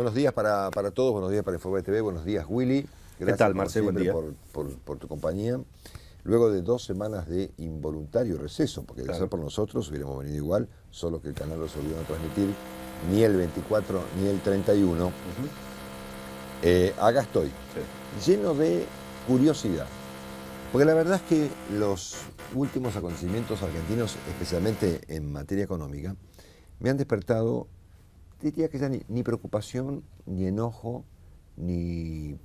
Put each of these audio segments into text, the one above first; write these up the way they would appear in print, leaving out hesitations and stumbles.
Buenos días para todos, buenos días para Infobae TV, buenos días Willy. Gracias, ¿Qué tal, Marcelo? Buen día. Por tu compañía. Luego de 2 semanas de involuntario receso, porque de ser por nosotros hubiéramos venido igual, solo que el canal no se olvidó de transmitir ni el 24 ni el 31. Acá estoy, lleno de curiosidad. Porque la verdad es que los últimos acontecimientos argentinos, especialmente en materia económica, me han despertado, diría que ya ni preocupación, ni enojo, ni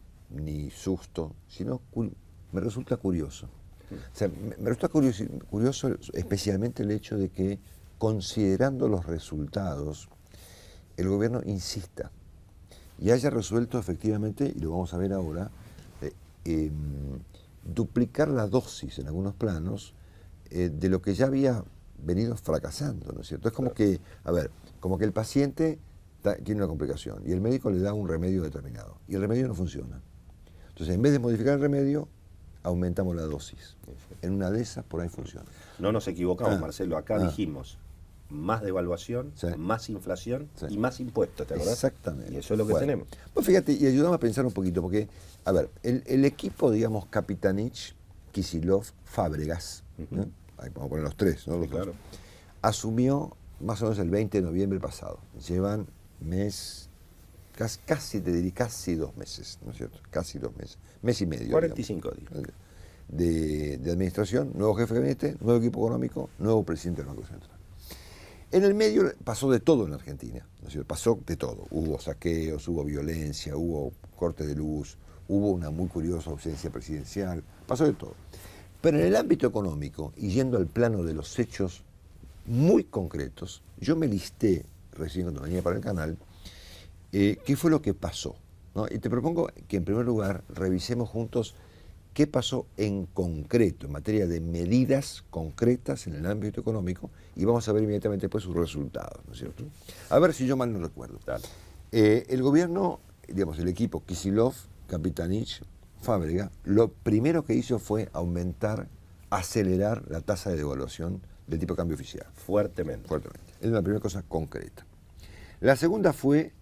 susto, sino me resulta curioso. O sea, me resulta curioso especialmente el hecho de que, considerando los resultados, el gobierno insista y haya resuelto efectivamente, y lo vamos a ver ahora, duplicar la dosis en algunos planos de lo que ya había venido fracasando, ¿no es cierto? Es como que, a ver, como que el paciente tiene una complicación y el médico le da un remedio determinado y el remedio no funciona. Entonces, en vez de modificar el remedio, aumentamos la dosis. En una de esas, por ahí funciona. No nos equivocamos, Marcelo. Acá dijimos más devaluación, más inflación y más impuestos, ¿te acordás? Exactamente. Y eso es lo que tenemos. Pues fíjate, y ayudamos a pensar un poquito, porque, a ver, el equipo, digamos, Capitanich, Kicillof, Fábregas, ahí vamos a poner los tres, ¿no? Sí, claro. Asumió más o menos el 20 de noviembre pasado. Llevan casi 2 meses, ¿no es cierto? Casi 2 meses. Mes y medio. 45 días. De administración, nuevo jefe de gabinete, nuevo equipo económico, nuevo presidente del Banco Central. En el medio pasó de todo en la Argentina, ¿no es cierto? Pasó de todo. Hubo saqueos, hubo violencia, hubo corte de luz, hubo una muy curiosa ausencia presidencial, pasó de todo. Pero en el ámbito económico, y yendo al plano de los hechos muy concretos, yo me listé, recién cuando venía para el canal, qué fue lo que pasó, ¿no? Y te propongo que en primer lugar revisemos juntos qué pasó en concreto, en materia de medidas concretas en el ámbito económico, y vamos a ver inmediatamente después sus resultados, ¿no es cierto? A ver si yo mal no recuerdo. El gobierno, digamos, el equipo Kicillof, Capitanich, Fábrega, lo primero que hizo fue acelerar la tasa de devaluación del tipo de cambio oficial. Fuertemente. Es la primera cosa concreta. La segunda fue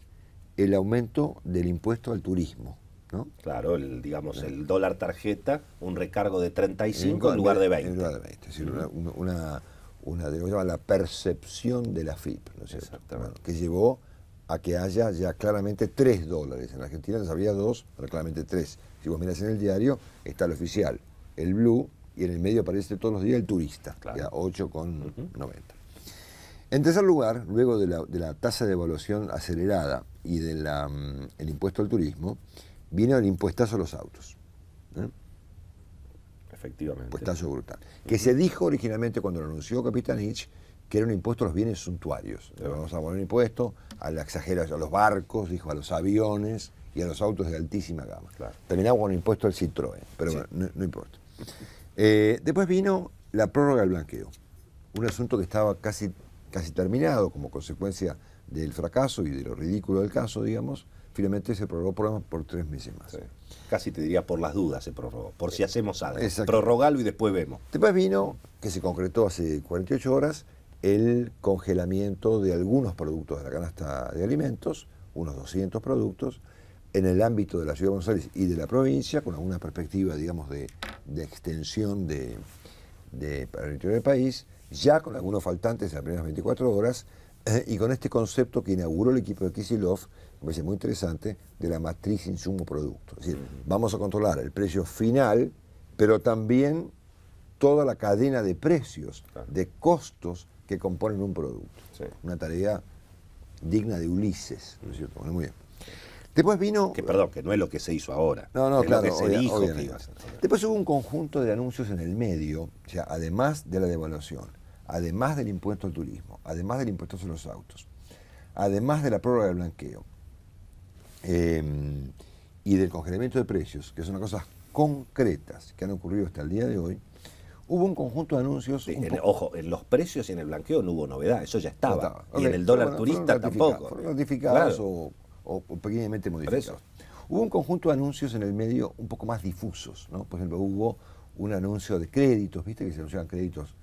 el aumento del impuesto al turismo, ¿no? Claro, digamos, el dólar tarjeta, un recargo de 35 en lugar de 20. En lugar de 20, es decir, de lo que llaman la percepción de la FIP, ¿no es cierto? Bueno, que llevó a que haya ya claramente $3. En la Argentina ya había 2, pero claramente 3. Si vos mirás en el diario, está el oficial, el blue, y en el medio aparece todos los días el turista, ya 8,90. En tercer lugar, luego de la tasa de devaluación acelerada y del el impuesto al turismo, vino el impuestazo a los autos. Efectivamente. Impuestazo brutal. Que se dijo originalmente cuando lo anunció Capitanich que era un impuesto a los bienes suntuarios. Vamos a poner un impuesto a la exageración, a los barcos, dijo, a los aviones y a los autos de altísima gama. Terminaba con un impuesto al Citroën, pero bueno, no importa. Después vino la prórroga del blanqueo. Un asunto que estaba casi terminado como consecuencia del fracaso y de lo ridículo del caso, digamos. Finalmente se prorrogó por 3 meses más. Casi te diría por las dudas se prorrogó, por si hacemos algo. Prorrogalo y después vemos. Después vino, que se concretó hace 48 horas, el congelamiento de algunos productos de la canasta de alimentos, unos 200 productos, en el ámbito de la Ciudad de Buenos Aires y de la provincia, con alguna perspectiva, digamos, de extensión para el interior del país, ya con algunos faltantes en las primeras 24 horas, y con este concepto que inauguró el equipo de Kicillof, me parece muy interesante, de la matriz insumo-producto. Es decir, vamos a controlar el precio final, pero también toda la cadena de precios, de costos que componen un producto. Una tarea digna de Ulises, ¿no es cierto? Bueno, muy bien. Después vino... Que no es lo que se hizo ahora. No, es claro, lo que se dijo que iba a hacer. Después hubo un conjunto de anuncios en el medio, o sea, además de la devaluación, además del impuesto al turismo, además del impuesto a los autos, además de la prórroga del blanqueo y del congelamiento de precios, que son cosas concretas que han ocurrido hasta el día de hoy, hubo un conjunto de anuncios... Ojo, en los precios y en el blanqueo no hubo novedad, eso ya estaba. Y en el dólar turista tampoco. Fueron ratificados o pequeñamente modificados. Hubo un conjunto de anuncios en el medio un poco más difusos, ¿no? Por ejemplo, hubo un anuncio de créditos, ¿viste? Que se anunciaban créditos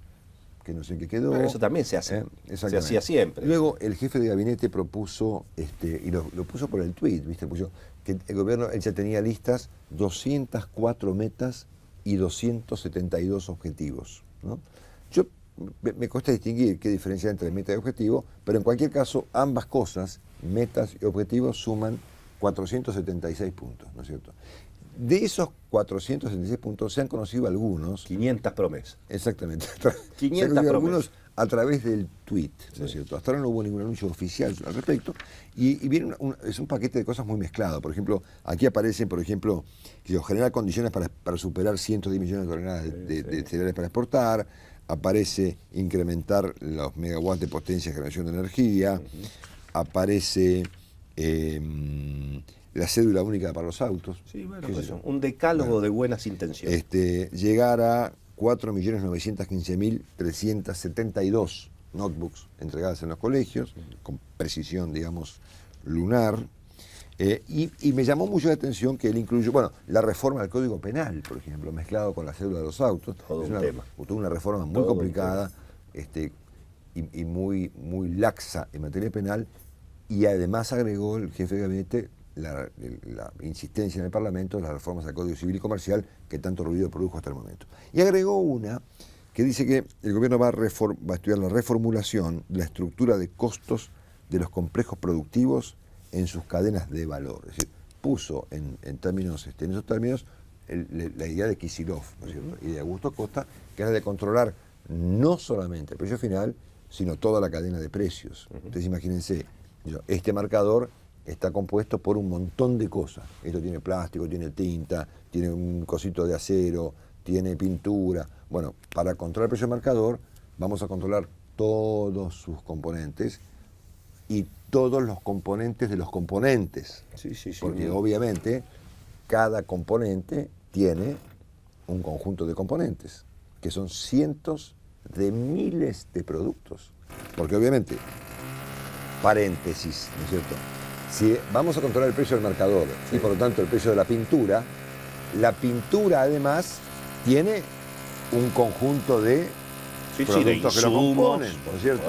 que no sé en qué quedó. Pero eso también se hace, se hacía siempre. Luego el jefe de gabinete propuso, y lo puso por el tuit, ¿viste? Puso que el gobierno, él ya tenía listas 204 metas y 272 objetivos, ¿no? Yo me cuesta distinguir qué diferencia hay entre meta y objetivo, pero en cualquier caso, ambas cosas, metas y objetivos, suman 476 puntos, ¿no es cierto? De esos 476 puntos se han conocido algunos. 500 promesas. Exactamente. 500 promesas. Algunos a través del tweet, ¿no es cierto? Hasta ahora no hubo ningún anuncio oficial al respecto. Y viene es un paquete de cosas muy mezclado. Por ejemplo, aquí aparecen, por ejemplo, que generar condiciones para superar 110 millones de toneladas de cereales para exportar. Aparece incrementar los megawatts de potencia de generación de energía. Aparece la cédula única para los autos. Sí, bueno, pues un decálogo de buenas intenciones. Llegar a 4.915.372 notebooks entregadas en los colegios, con precisión, digamos, lunar. Y me llamó mucho la atención que él incluyó, la reforma del Código Penal, por ejemplo, mezclado con la cédula de los autos. Todo un tema. Una reforma muy complicada y muy laxa en materia penal. Y además agregó el jefe de gabinete la insistencia en el Parlamento de las reformas al Código Civil y Comercial que tanto ruido produjo hasta el momento. Y agregó una que dice que el gobierno va a estudiar la reformulación de la estructura de costos de los complejos productivos en sus cadenas de valor. Es decir, puso en esos términos la idea de Kicillof, ¿no es cierto? Y de Augusto Costa, que era de controlar no solamente el precio final, sino toda la cadena de precios. Entonces imagínense, este marcador está compuesto por un montón de cosas. Esto tiene plástico, tiene tinta, tiene un cosito de acero, tiene pintura. Bueno, para controlar el precio del marcador vamos a controlar todos sus componentes y todos los componentes de los componentes. Sí, porque obviamente cada componente tiene un conjunto de componentes, que son cientos de miles de productos. Porque obviamente, paréntesis, ¿no es cierto? Si vamos a controlar el precio del marcador y por lo tanto el precio de la pintura además tiene un conjunto de productos que lo componen, ¿no es cierto?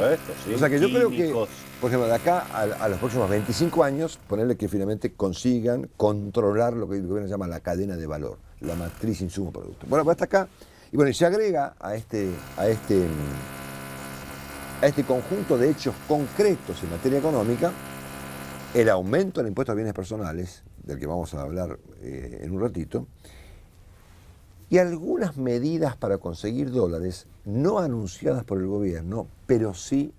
O sea que yo creo que, por ejemplo, de acá a los próximos 25 años, ponerle que finalmente consigan controlar lo que el gobierno llama la cadena de valor, la matriz insumo-producto. Bueno, hasta acá, y se agrega a este conjunto de hechos concretos en materia económica el aumento del impuesto a bienes personales, del que vamos a hablar en un ratito, y algunas medidas para conseguir dólares no anunciadas por el gobierno, pero sí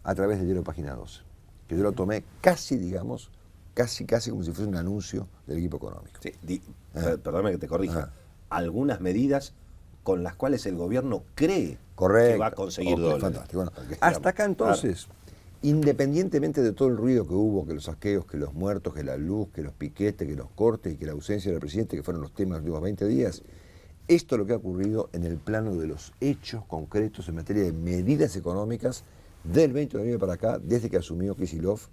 a través del diario Página 12, que yo lo tomé casi como si fuese un anuncio del equipo económico. Sí, perdóname que te corrija. Algunas medidas con las cuales el gobierno cree que va a conseguir dólares. Fantástico. Bueno, hasta acá entonces, independientemente de todo el ruido que hubo, que los saqueos, que los muertos, que la luz, que los piquetes, que los cortes y que la ausencia del presidente, que fueron los temas de los últimos 20 días, esto es lo que ha ocurrido en el plano de los hechos concretos en materia de medidas económicas del 20 de noviembre para acá, desde que asumió Kicillof,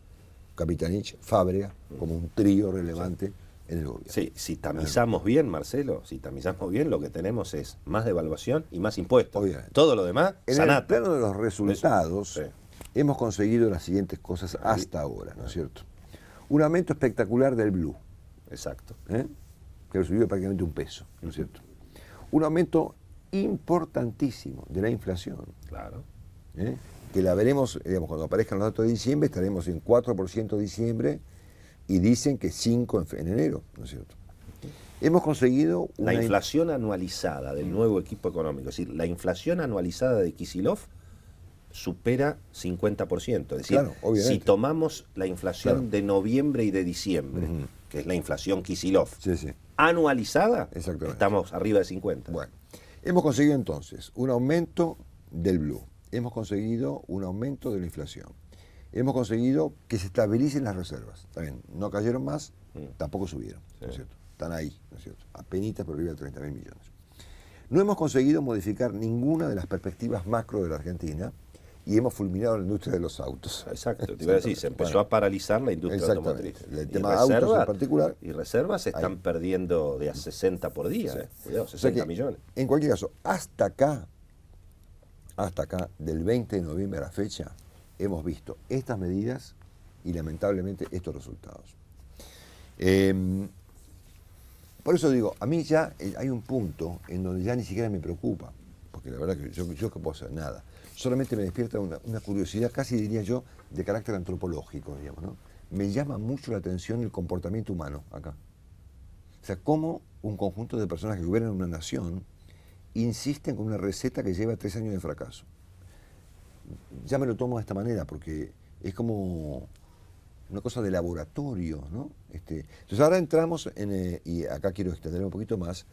Kapitanich, Fábrega, como un trío relevante en el gobierno. Sí, si tamizamos bien, Marcelo, lo que tenemos es más devaluación y más impuestos. Obviamente. Todo lo demás, en el plano de los resultados, hemos conseguido las siguientes cosas hasta ahora, ¿no es cierto? Un aumento espectacular del blue. Exacto. Que subió prácticamente un peso, ¿no es cierto? Un aumento importantísimo de la inflación. Claro. Que la veremos, cuando aparezcan los datos de diciembre, estaremos en 4% de diciembre y dicen que 5% en enero, ¿no es cierto? Hemos conseguido la inflación anualizada del nuevo equipo económico, es decir, la inflación anualizada de Kicillof supera 50%. Es decir, si tomamos la inflación de noviembre y de diciembre, que es la inflación Kicillof, anualizada, estamos arriba de 50. Bueno, hemos conseguido entonces un aumento del blue, hemos conseguido un aumento de la inflación, hemos conseguido que se estabilicen las reservas. También no cayeron más, tampoco subieron, ¿no es cierto? Están ahí, ¿no es cierto? Apenitas por arriba de 30.000 millones. No hemos conseguido modificar ninguna de las perspectivas macro de la Argentina y hemos fulminado la industria de los autos. Exacto, te iba a decir, se empezó a paralizar la industria automotriz. El tema de autos en particular. Y reservas se están perdiendo de a 60 por día. Cuidado, 60 millones. En cualquier caso, hasta acá hasta acá, del 20 de noviembre a la fecha, hemos visto estas medidas y lamentablemente estos resultados. Por eso digo, a mí ya hay un punto en donde ya ni siquiera me preocupa, porque la verdad que yo que puedo hacer nada. Solamente me despierta una curiosidad, casi diría yo, de carácter antropológico, digamos, ¿no? Me llama mucho la atención el comportamiento humano acá. O sea, cómo un conjunto de personas que gobiernan una nación insisten con una receta que lleva 3 años de fracaso. Ya me lo tomo de esta manera, porque es como una cosa de laboratorio, ¿no? Entonces ahora entramos, y acá quiero extender un poquito más,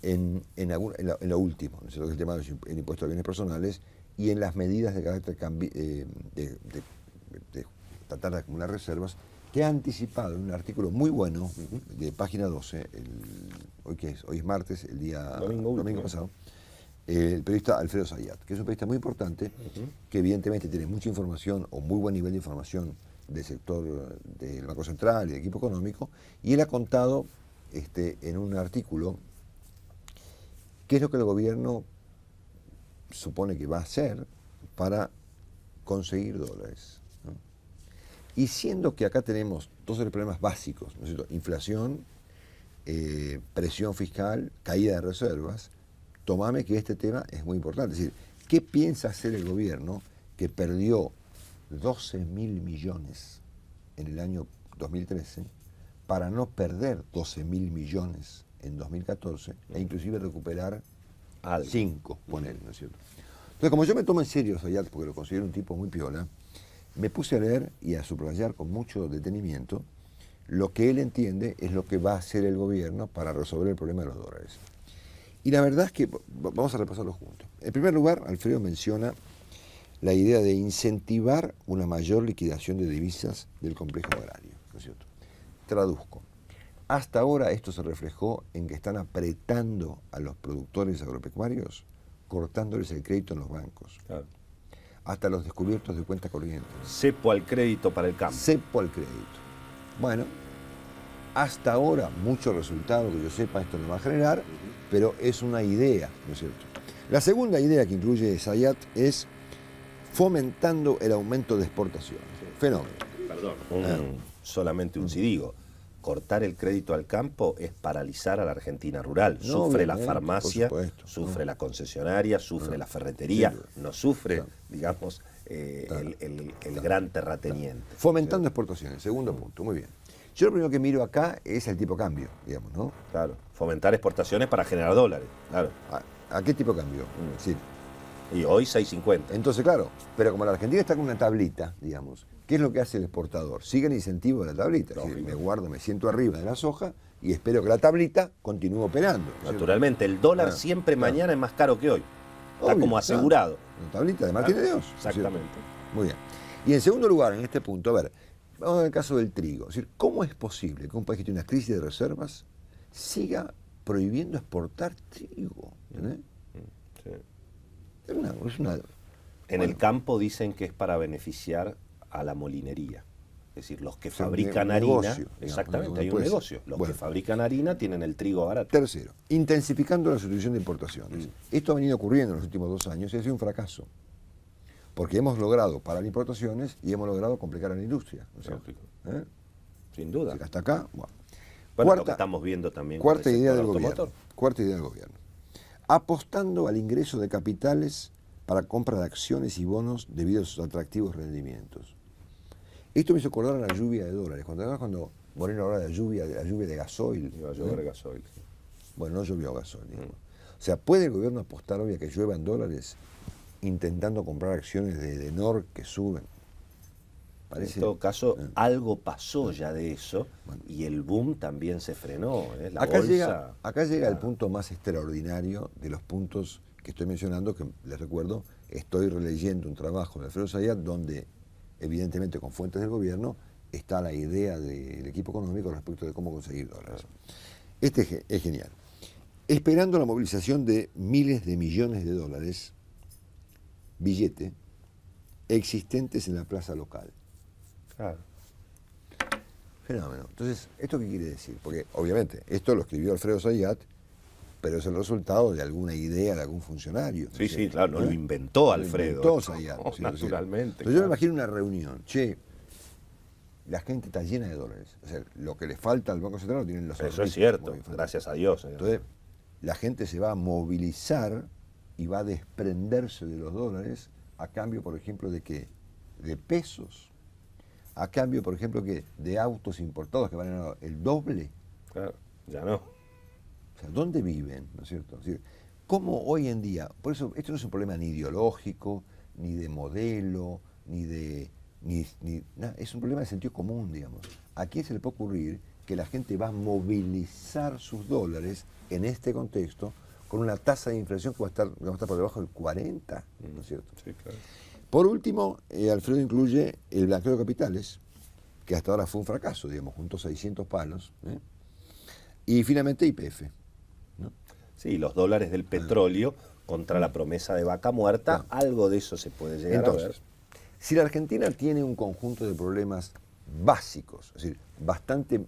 en lo último, ¿no es cierto? El tema del impuesto a bienes personales y en las medidas de carácter de tratar de acumular reservas, que ha anticipado en un artículo muy bueno de página 12, hoy es martes, el día domingo pasado, el periodista Alfredo Zayat, que es un periodista muy importante, que evidentemente tiene mucha información o muy buen nivel de información del sector del Banco Central y del equipo económico, y él ha contado en un artículo qué es lo que el gobierno supone que va a hacer para conseguir dólares, ¿no? Y siendo que acá tenemos dos de los problemas básicos, ¿no es cierto? Inflación, presión fiscal, caída de reservas, tomame que este tema es muy importante. Es decir, ¿qué piensa hacer el gobierno que perdió 12.000 millones en el año 2013 para no perder 12.000 millones en 2014 e inclusive recuperar 5, ponele, ¿no es cierto? Entonces, como yo me tomo en serio Zayat, porque lo considero un tipo muy piola, me puse a leer y a subrayar con mucho detenimiento lo que él entiende es lo que va a hacer el gobierno para resolver el problema de los dólares. Y la verdad es que vamos a repasarlo juntos. En primer lugar, Alfredo menciona la idea de incentivar una mayor liquidación de divisas del complejo agrario, ¿no es cierto? Traduzco. Hasta ahora esto se reflejó en que están apretando a los productores agropecuarios, cortándoles el crédito en los bancos. Claro. Hasta los descubiertos de cuenta corriente. Cepo al crédito para el campo. Cepo al crédito. Bueno, hasta ahora mucho resultado que yo sepa esto no va a generar, pero es una idea, ¿no es cierto? La segunda idea que incluye Zayat es fomentando el aumento de exportaciones. Fenómeno. Perdón, solamente un sí digo. Cortar el crédito al campo es paralizar a la Argentina rural. No, sufre la farmacia, sufre la concesionaria, sufre la ferretería, no sufre, digamos, el gran terrateniente. Fomentando exportaciones, segundo punto, muy bien. Yo lo primero que miro acá es el tipo de cambio, digamos, ¿no? Claro, fomentar exportaciones para generar dólares, claro. ¿A qué tipo de cambio? Sí. Y hoy 6.50. Entonces, claro, pero como la Argentina está con una tablita, digamos, ¿qué es lo que hace el exportador? Sigue el incentivo de la tablita. Es decir, me guardo, me siento arriba de la soja y espero que la tablita continúe operando. Naturalmente, el dólar siempre mañana es más caro que hoy. Está como asegurado. La tablita de Martín de Dios. Exactamente. Muy bien. Y en segundo lugar, en este punto, a ver, vamos al caso del trigo. Es decir, ¿cómo es posible que un país que tiene una crisis de reservas siga prohibiendo exportar trigo? ¿Entendés? Sí. En el campo dicen que es para beneficiar a la molinería. Es decir, los que fabrican harina... Negocio, exactamente, hay un negocio. Los que fabrican harina tienen el trigo barato. Tercero, intensificando la sustitución de importaciones. Esto ha venido ocurriendo en los últimos 2 años y ha sido un fracaso. Porque hemos logrado parar importaciones y hemos logrado complicar a la industria. ¿No? Sin duda. Hasta acá, bueno. Lo que estamos viendo también. Cuarta idea del gobierno. Apostando al ingreso de capitales para compra de acciones y bonos debido a sus atractivos rendimientos. Esto me hizo acordar a la lluvia de dólares. Cuando Moreno habla de la lluvia de gasoil. Iba a llover gasoil. Sí. Bueno, no llovió gasoil. O sea, ¿puede el gobierno apostar hoy a que lluevan dólares intentando comprar acciones de Edenor que suben? Parece, en todo caso, algo pasó ya de eso y el boom también se frenó. La bolsa, acá llega el punto más extraordinario de los puntos que estoy mencionando, que les recuerdo, estoy releyendo un trabajo de Alfredo Zayat donde, evidentemente con fuentes del gobierno, está la idea del equipo económico respecto de cómo conseguir dólares. Este es genial. Esperando la movilización de miles de millones de dólares, billete, existentes en la plaza local. Claro. Fenómeno. Entonces, ¿esto qué quiere decir? Porque, obviamente, esto lo escribió Alfredo Zayat pero es el resultado de alguna idea de algún funcionario. Sí, sí, claro, no lo inventó Alfredo. Lo inventó Zayat, naturalmente. Pero yo me imagino una reunión, la gente está llena de dólares. O sea, lo que le falta al Banco Central lo tienen los Eso es cierto, gracias a Dios. Entonces, la gente se va a movilizar y va a desprenderse de los dólares a cambio, por ejemplo, ¿de qué? De pesos. A cambio, por ejemplo, ¿qué? De autos importados que valen el doble. Claro, ya no. O sea, ¿dónde viven? ¿No es cierto? Es decir, ¿cómo hoy en día? Por eso, esto no es un problema ni ideológico, ni de modelo, ni de... nada, es un problema de sentido común, digamos. ¿A quién se le puede ocurrir que la gente va a movilizar sus dólares en este contexto con una tasa de inflación que va a estar por debajo del 40%, ¿no es cierto? Sí, claro. Por último, Alfredo incluye el blanqueo de capitales, que hasta ahora fue un fracaso, digamos, juntó 600 palos, y finalmente YPF, ¿no? Sí, los dólares del petróleo contra la promesa de vaca muerta, algo de eso se puede llegar a ver. Si la Argentina tiene un conjunto de problemas básicos, es decir, bastante...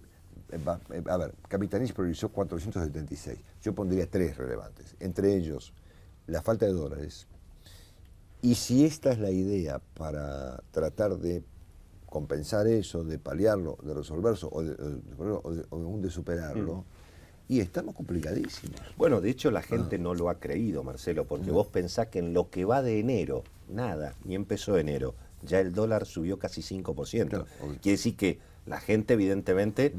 A ver, Capitanich priorizó 476. Yo pondría 3 relevantes. Entre ellos, la falta de dólares. Y si esta es la idea para tratar de compensar eso, de paliarlo, de resolverlo o de superarlo, y estamos complicadísimos. Bueno, de hecho la gente no lo ha creído, Marcelo, porque vos pensás que en lo que va de enero, nada, ni empezó enero, ya el dólar subió casi 5%. Claro, quiere decir que la gente evidentemente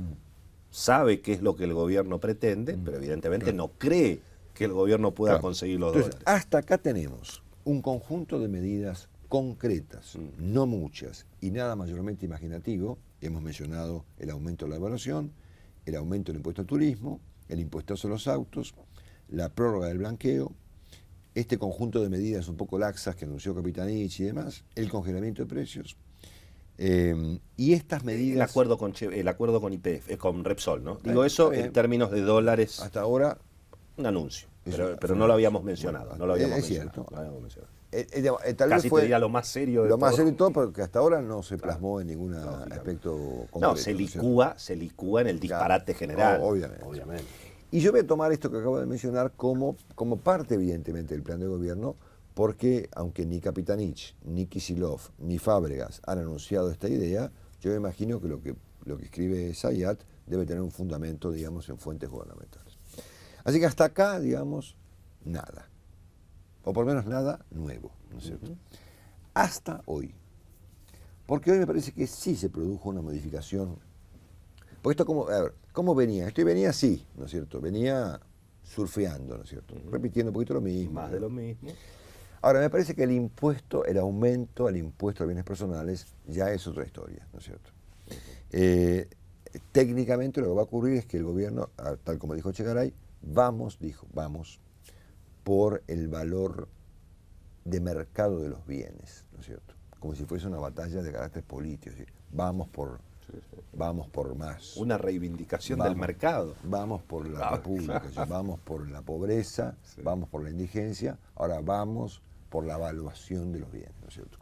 sabe qué es lo que el gobierno pretende, pero evidentemente no cree que el gobierno pueda conseguir los dólares. Hasta acá tenemos un conjunto de medidas concretas, no muchas, y nada mayormente imaginativo. Hemos mencionado el aumento de la evaluación, el aumento del impuesto al turismo, el impuesto a los autos, la prórroga del blanqueo, este conjunto de medidas un poco laxas que anunció Capitanich y demás, el congelamiento de precios. Y estas medidas... El acuerdo con YPF, con Repsol, ¿no? Digo eso en términos de dólares. Hasta ahora... Un anuncio, pero no lo habíamos mencionado. No lo habíamos mencionado. Tal Casi vez fue te diría lo más serio de lo todo. más serio de todo, porque hasta ahora no se plasmó en ningún aspecto concreto. No, se licúa en el disparate general. No, obviamente. Y yo voy a tomar esto que acabo de mencionar como parte, evidentemente, del plan de gobierno, porque aunque ni Capitanich, ni Kicillof, ni Fábregas han anunciado esta idea, yo me imagino que lo que escribe Zayat debe tener un fundamento, digamos, en fuentes gubernamentales. Así que hasta acá, digamos, nada. O por lo menos nada nuevo, ¿no es cierto? Hasta hoy. Porque hoy me parece que sí se produjo una modificación. Porque esto, ¿cómo venía? Esto venía así, ¿no es cierto? Venía surfeando, ¿no es cierto? Repitiendo un poquito lo mismo. Más de lo mismo. Ahora, me parece que el aumento al impuesto a bienes personales ya es otra historia, ¿no es cierto? Técnicamente lo que va a ocurrir es que el gobierno, tal como dijo Echegaray, vamos por el valor de mercado de los bienes, ¿no es cierto? Como si fuese una batalla de carácter político, es decir, vamos por más. Una reivindicación del mercado. Vamos por la república, vamos por la pobreza, vamos por la indigencia, ahora vamos por la evaluación de los bienes, ¿no es cierto?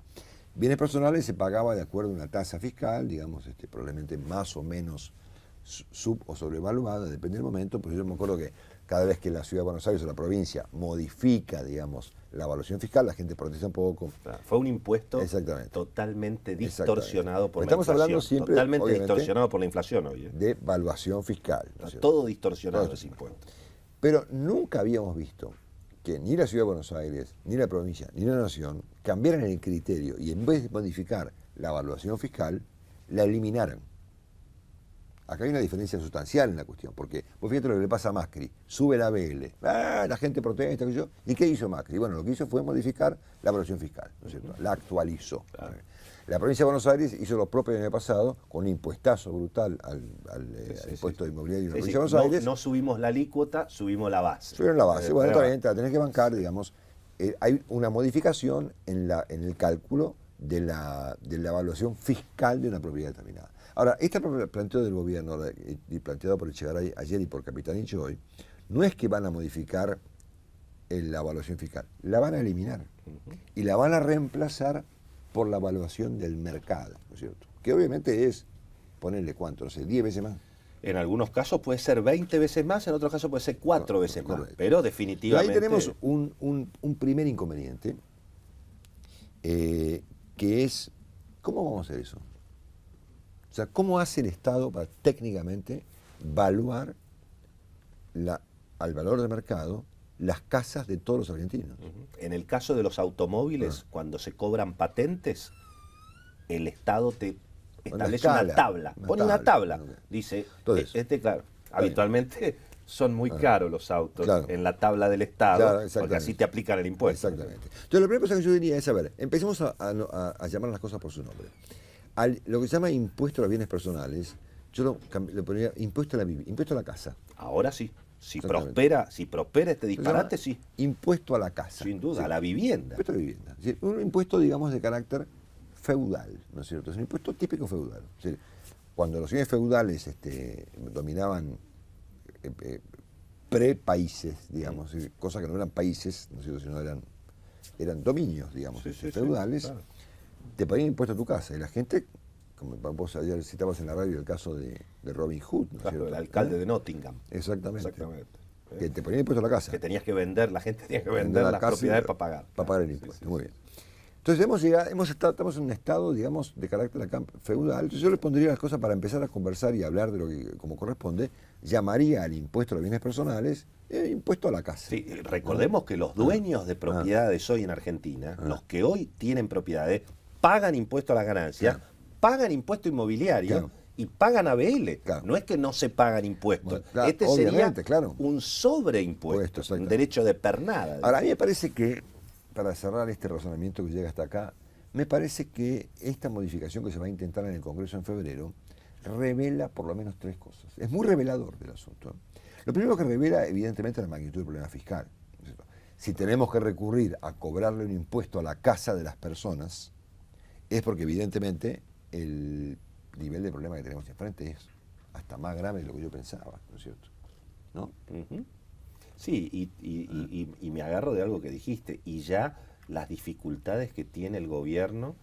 Bienes personales se pagaba de acuerdo a una tasa fiscal, digamos, probablemente más o menos sub o sobrevaluada, depende del momento, pero yo me acuerdo que cada vez que la Ciudad de Buenos Aires o la provincia modifica, digamos, la evaluación fiscal, la gente protesta un poco. Fue un impuesto totalmente distorsionado por la Estamos inflación. Hablando siempre, totalmente distorsionado por la inflación hoy. De evaluación fiscal. Todo distorsionado ese impuesto. Pero nunca habíamos visto que ni la Ciudad de Buenos Aires, ni la provincia, ni la Nación cambiaran el criterio y en vez de modificar la evaluación fiscal, la eliminaran. Acá hay una diferencia sustancial en la cuestión, porque vos fíjate lo que le pasa a Macri, sube la BL, la gente protesta, ¿y qué hizo Macri? Bueno, lo que hizo fue modificar la evaluación fiscal, ¿no es cierto? La actualizó. Claro. La provincia de Buenos Aires hizo lo propio el año pasado, con un impuestazo brutal al impuesto inmobiliario de la provincia de Buenos Aires. No subimos la alícuota, subimos la base. Subieron la base, bueno, también te la tenés que bancar, digamos. Hay una modificación en el cálculo de la evaluación fiscal de una propiedad determinada. Ahora, este planteo del gobierno, y planteado por Echegaray ayer y por Capitanich hoy, no es que van a modificar la evaluación fiscal, la van a eliminar y la van a reemplazar por la evaluación del mercado, ¿no es cierto? Que obviamente es, ponerle cuánto, no sé, 10 veces más. En algunos casos puede ser 20 veces más, en otros casos puede ser 4 veces más. Pero definitivamente... Y ahí tenemos un primer inconveniente, que es, ¿cómo vamos a hacer eso? O sea, ¿cómo hace el Estado para técnicamente evaluar al valor de mercado las casas de todos los argentinos? En el caso de los automóviles, cuando se cobran patentes, el Estado te establece una tabla. Pone una tabla. Dice, entonces, claro, habitualmente son muy caros los autos en la tabla del Estado, porque así te aplican el impuesto. Exactamente. Entonces, la primera cosa que yo diría es, a ver, empecemos a llamar las cosas por su nombre. Lo que se llama impuesto a los bienes personales, yo lo pondría impuesto a la casa. Ahora sí. Si prospera este disparate, sí. Impuesto a la casa. Sin duda, a la vivienda. Impuesto a la vivienda. Es decir, un impuesto, digamos, de carácter feudal, ¿no es cierto? Es un impuesto típico feudal. Es decir, cuando los señores feudales dominaban pre-países, digamos, cosas que no eran países, ¿no es cierto?, sino eran dominios, digamos, feudales, claro. Te ponían impuesto a tu casa. Y la gente, como vos ayer citabas en la radio el caso de Robin Hood, ¿no es cierto? El alcalde de Nottingham. Exactamente. Que te ponían impuesto a la casa. Que tenías que vender, la gente tenía que vender las propiedades para pagar. Para pagar el impuesto, muy bien. Entonces estamos en un estado, digamos, de carácter feudal. Entonces yo les pondría las cosas para empezar a conversar y hablar de lo que como corresponde. Llamaría al impuesto a los bienes personales impuesto a la casa. Sí, recordemos que los dueños de propiedades hoy en Argentina, los que hoy tienen propiedades, pagan impuesto a las ganancias, pagan impuesto inmobiliario y pagan ABL. No es que no se pagan impuestos. Bueno, sería un sobreimpuesto, un derecho de pernada. Ahora, a mí me parece que, para cerrar este razonamiento que llega hasta acá, me parece que esta modificación que se va a intentar en el Congreso en febrero revela por lo menos 3 cosas. Es muy revelador del asunto. Lo primero que revela, evidentemente, es la magnitud del problema fiscal. Si tenemos que recurrir a cobrarle un impuesto a la casa de las personas, es porque evidentemente el nivel de problema que tenemos enfrente es hasta más grave de lo que yo pensaba, ¿no es cierto? ¿No? Sí, y me agarro de algo que dijiste, y ya las dificultades que tiene el gobierno,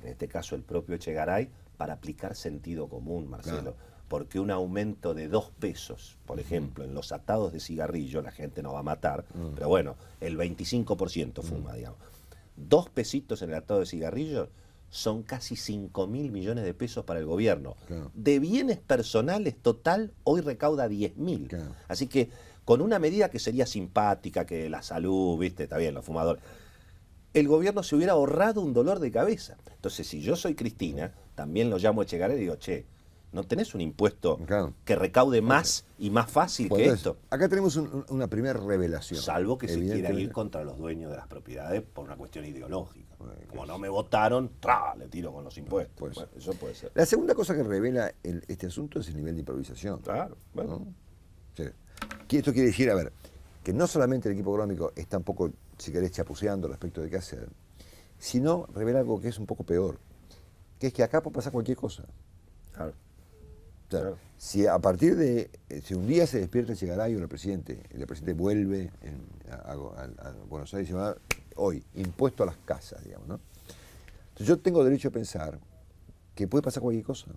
en este caso el propio Echegaray, para aplicar sentido común, Marcelo. Porque un aumento de 2 pesos, por ejemplo, en los atados de cigarrillo, la gente no va a matar, pero bueno, el 25% fuma, digamos. 2 pesitos en el atado de cigarrillo son casi 5.000 millones de pesos para el gobierno. De bienes personales total, hoy recauda 10.000. Así que con una medida que sería simpática, que la salud, viste, está bien, los fumadores, el gobierno se hubiera ahorrado un dolor de cabeza. Entonces, si yo soy Cristina, también lo llamo a Echegaray y digo, che, ¿no tenés un impuesto que recaude más y más fácil que esto? Acá tenemos una primera revelación. Salvo que se quiera ir contra los dueños de las propiedades por una cuestión ideológica. Como no me votaron, le tiro con los impuestos. Bueno, eso puede ser. La segunda cosa que revela este asunto es el nivel de improvisación. Claro, bueno. ¿No? Sí. Esto quiere decir, a ver, que no solamente el equipo económico está un poco, si querés, chapuceando respecto de qué hacer, sino revela algo que es un poco peor, que es que acá puede pasar cualquier cosa. Claro. O sea, si a partir de, si un día se despierta Echegaray o el presidente vuelve a Buenos Aires y va hoy, impuesto a las casas, digamos, ¿no? Entonces yo tengo derecho a pensar que puede pasar cualquier cosa.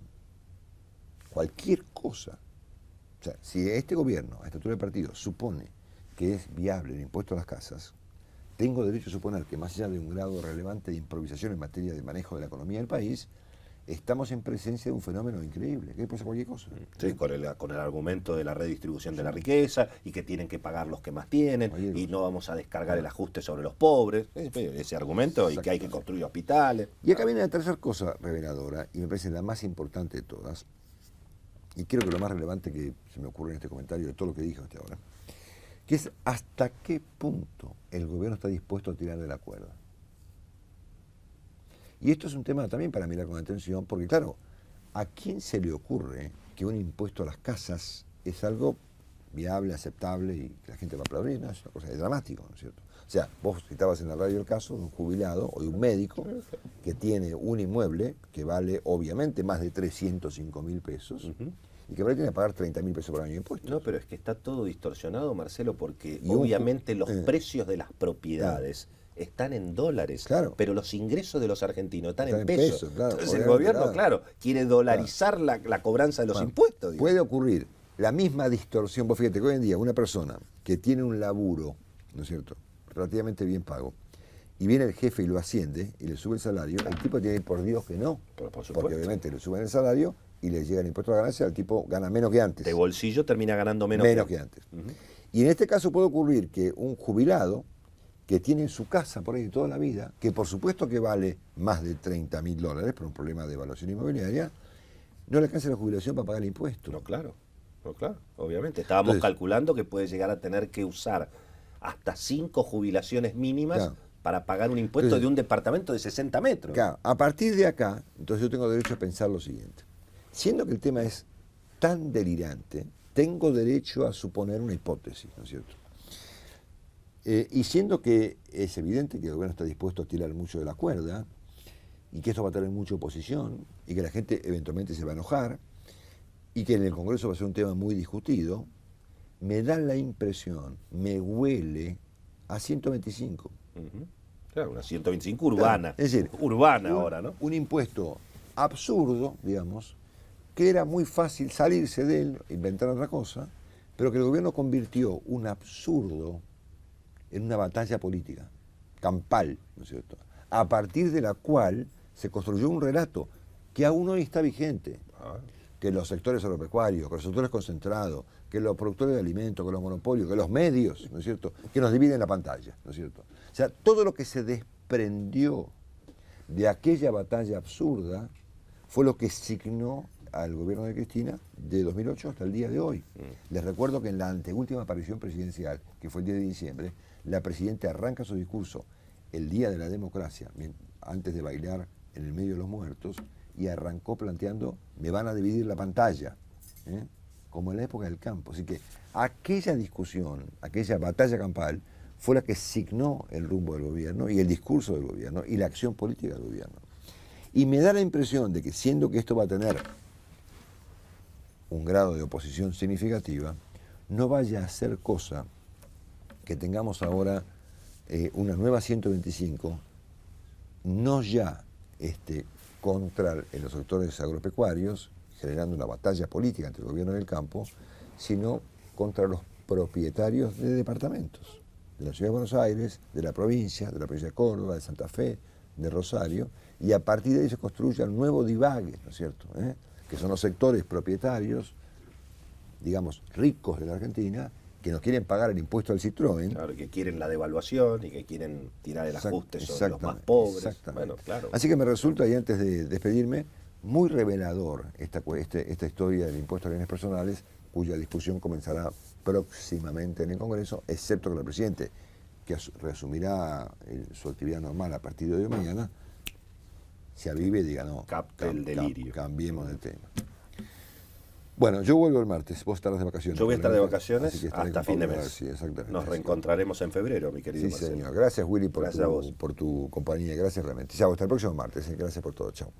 Cualquier cosa. O sea, si este gobierno, a esta altura del partido, supone que es viable el impuesto a las casas, tengo derecho a suponer que más allá de un grado relevante de improvisación en materia de manejo de la economía del país, estamos en presencia de un fenómeno increíble, que puede ser cualquier cosa. Sí, con el argumento de la redistribución de la riqueza y que tienen que pagar los que más tienen y no vamos a descargar el ajuste sobre los pobres. Ese argumento, y que hay que construir hospitales. Y acá viene la tercera cosa reveladora, y me parece la más importante de todas, y creo que lo más relevante que se me ocurre en este comentario de todo lo que dije hasta ahora, que es hasta qué punto el gobierno está dispuesto a tirar de la cuerda. Y esto es un tema también para mirar con atención, porque claro, ¿a quién se le ocurre que un impuesto a las casas es algo viable, aceptable y que la gente va a aplaudir? No, es una cosa dramática, ¿no es cierto? O sea, vos citabas en la radio el caso de un jubilado o de un médico que tiene un inmueble que vale obviamente más de 305.000 pesos y que ahora tiene que pagar 30.000 pesos por año de impuestos. No, pero es que está todo distorsionado, Marcelo, porque obviamente los precios de las propiedades están en dólares, claro, pero los ingresos de los argentinos están en pesos. Claro, entonces el gobierno, claro, quiere dolarizar la cobranza de los impuestos. Digamos. Puede ocurrir la misma distorsión. Vos fíjate que hoy en día una persona que tiene un laburo, ¿no es cierto?, relativamente bien pago, y viene el jefe y lo asciende y le sube el salario, el tipo tiene por Dios que no, porque obviamente le suben el salario y le llega el impuesto a ganancia, el tipo gana menos que antes. De bolsillo termina ganando menos que antes. Y en este caso puede ocurrir que un jubilado que tiene su casa por ahí toda la vida, que por supuesto que vale más de $30.000 por un problema de evaluación inmobiliaria, no le alcanza la jubilación para pagar el impuesto. No, claro, obviamente. Estábamos calculando que puede llegar a tener que usar hasta 5 jubilaciones mínimas para pagar un impuesto de un departamento de 60 metros. Claro, a partir de acá, entonces yo tengo derecho a pensar lo siguiente. Siendo que el tema es tan delirante, tengo derecho a suponer una hipótesis, ¿no es cierto? Y siendo que es evidente que el gobierno está dispuesto a tirar mucho de la cuerda y que esto va a tener mucha oposición y que la gente eventualmente se va a enojar y que en el Congreso va a ser un tema muy discutido, me da la impresión, me huele a 125. Claro, una 125 urbana. Claro, es decir, urbana ahora, ¿no? Un impuesto absurdo, digamos, que era muy fácil salirse de él, inventar otra cosa, pero que el gobierno convirtió un absurdo en una batalla política, campal, ¿no es cierto?, a partir de la cual se construyó un relato que aún hoy está vigente, que los sectores agropecuarios, que los sectores concentrados, que los productores de alimentos, que los monopolios, que los medios, ¿no es cierto?, que nos dividen la pantalla, ¿no es cierto? O sea, todo lo que se desprendió de aquella batalla absurda fue lo que signó al gobierno de Cristina de 2008 hasta el día de hoy. Les recuerdo que en la anteúltima aparición presidencial, que fue el 10 de diciembre, la Presidenta arranca su discurso el día de la democracia, antes de bailar en el medio de los muertos, y arrancó planteando, me van a dividir la pantalla, como en la época del campo. Así que aquella discusión, aquella batalla campal, fue la que signó el rumbo del gobierno y el discurso del gobierno y la acción política del gobierno. Y me da la impresión de que, siendo que esto va a tener un grado de oposición significativa, no vaya a ser cosa que tengamos ahora una nueva 125, no ya contra los sectores agropecuarios, generando una batalla política entre el gobierno y el campo, sino contra los propietarios de departamentos, de la Ciudad de Buenos Aires, de la provincia de Córdoba, de Santa Fe, de Rosario, y a partir de ahí se construye el nuevo divague, ¿no es cierto?, que son los sectores propietarios, digamos, ricos de la Argentina, que nos quieren pagar el impuesto al Citroën. Claro, que quieren la devaluación y que quieren tirar el ajuste sobre los más pobres. Bueno, claro. Así que me resulta, y antes de despedirme, muy revelador esta historia del impuesto a bienes personales, cuya discusión comenzará próximamente en el Congreso, excepto que el presidente, que reasumirá su actividad normal a partir de hoy o mañana, se avive y diga, no, capta el delirio. Cambiemos de tema. Bueno, yo vuelvo el martes, vos estarás de vacaciones. Yo voy a estar de vacaciones hasta fin de mes. Sí, exactamente. Nos reencontraremos en febrero, mi querido Marcelo. Sí, señor. Gracias, Willy, por tu compañía. Gracias realmente. Chao, hasta el próximo martes. Gracias por todo. Chao.